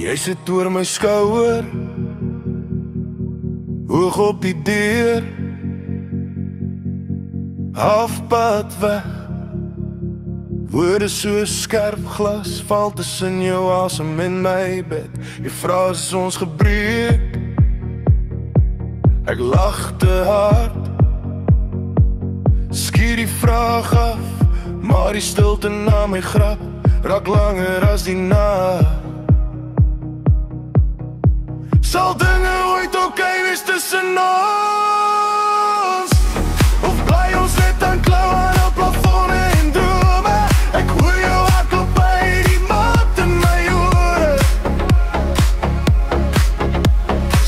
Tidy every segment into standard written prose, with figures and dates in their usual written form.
Jy sit oor my skouer, hoog op die deur, halfpad weg. Woorde so skerp glas val tussen jou asem en my bed. Jy vra as ons gebreek, ek lag te hard, skiet die vraag af, maar die stilte na my grap raak langer as die nag. Sal dinge ooit oké wees tussen ons? Of bly ons net aan klou aan op plafonne en drome? Ek hoor jou hardloop by die maat in my ore.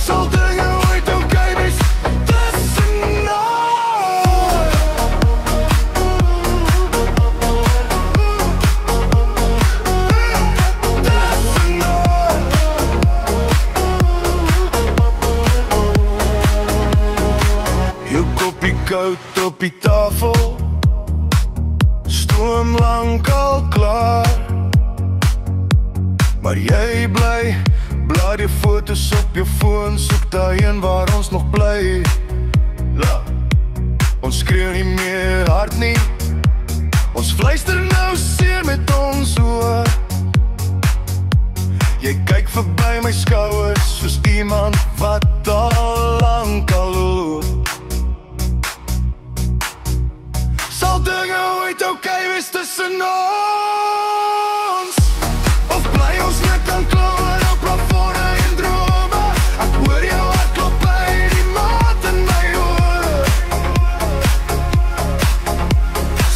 Sal dinge ooit oké wees tussen ons? Jou koppie koud op die tafel, stoom lang al klaar, maar jy bly, blaai die foto's op jou foon, soek daai een waar ons nog bly. Ons skreeu nie meer hard nie, ons fluister nou seer met ons oor. Jy kyk verby my skouers, soos iemand wat al lang al loop. Sal dinge ooit oké wees tussen ons? Of bly ons net aan klou en op plafonne en drome? Ek hoor jou hardloop by die maat in my ore.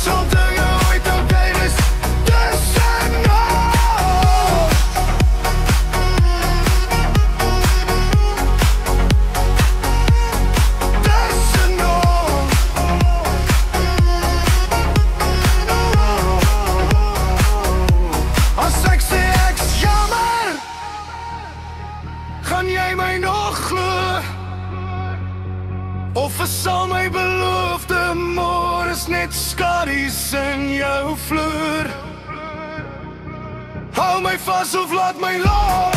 Sal dinge ooit oké wees tussen ons? Tussen ons. As ek sê ek's jammer, gaan jy my nog glo? Of sal my beloofde môres net skadu's in jou vloer? Hou my vas of laat my los.